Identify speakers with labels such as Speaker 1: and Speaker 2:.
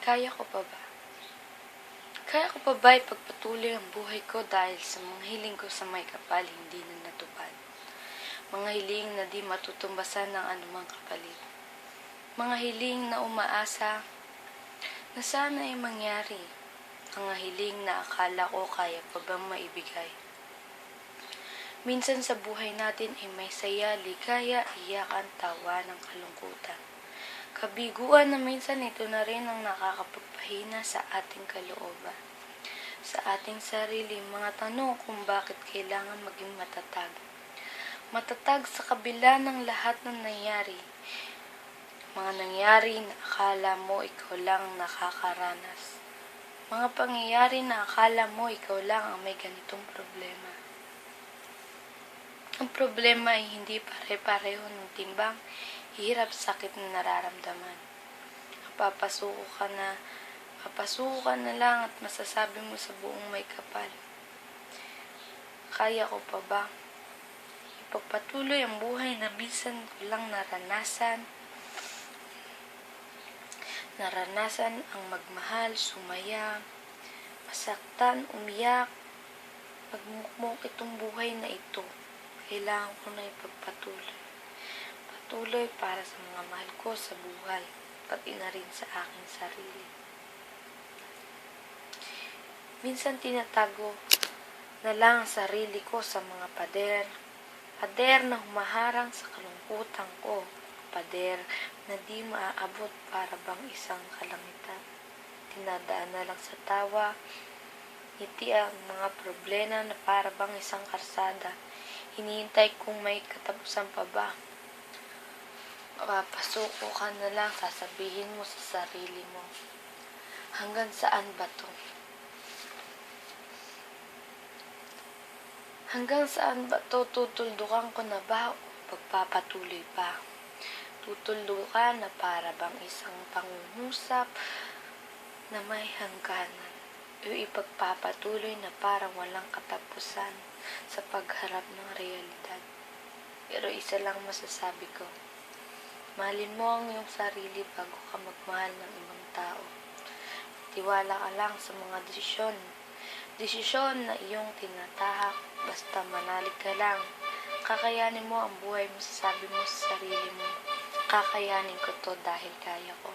Speaker 1: Kaya ko pa ba? Kaya ko pa ba ipagpatuloy ang buhay ko dahil sa mga hiling ko sa may kapal hindi na natupad? Mga hiling na di matutumbasan ng anumang kapalit. Mga hiling na umaasa na sana ay mangyari. Mga hiling na akala ko kaya pa bang maibigay. Minsan sa buhay natin ay may saya, ligaya, iyakan, tawa ng kalungkutan. Kabiguan na minsan ito na rin ang nakakapagpahina sa ating kalooban. Sa ating sarili, mga tanong kung bakit kailangan maging matatag. Matatag sa kabila ng lahat ng nangyari. Mga nangyari na akala mo ikaw lang ang nakakaranas. Mga pangyayari na akala mo ikaw lang ang may ganitong problema. Ang problema ay hindi pare-pareho ng timbang, hirap, sakit na nararamdaman. Papasuko ka na lang at masasabi mo sa buong may kapal. Kaya ko pa ba? Ipagpatuloy ang buhay na minsan ko lang naranasan ang magmahal, sumaya, masaktan, umiyak, magmukmok itong buhay na ito. Kailangan ko na ipagpatuloy. Patuloy para sa mga mahal ko sa buhay, pati na rin sa aking sarili. Minsan tinatago na lang ang sarili ko sa mga pader na humaharang sa kalungkutan ko, pader na di maaabot para bang isang kalangitan. Tinadaan na lang sa tawa, ngiti ang mga problema na para bang isang karsada. Hinihintay kung may katapusan pa ba. Papasuko ka na lang, sasabihin mo sa sarili mo, hanggang saan ba to? Hanggang saan ba to? Tutuldukan ko na ba o pagpapatuloy pa? Tutuldukan na para bang isang pangungusap na may hangganan. O ipagpapatuloy na parang walang katapusan sa pagharap ng realidad. Pero isa lang masasabi ko, mahalin mo ang iyong sarili bago ka magmahal ng ibang tao. Tiwala ka lang sa mga desisyon na iyong tinatahak, basta manalig ka lang. Kakayanin mo ang buhay mo, sasabi mo sa sarili mo, kakayanin ko to dahil kaya ko.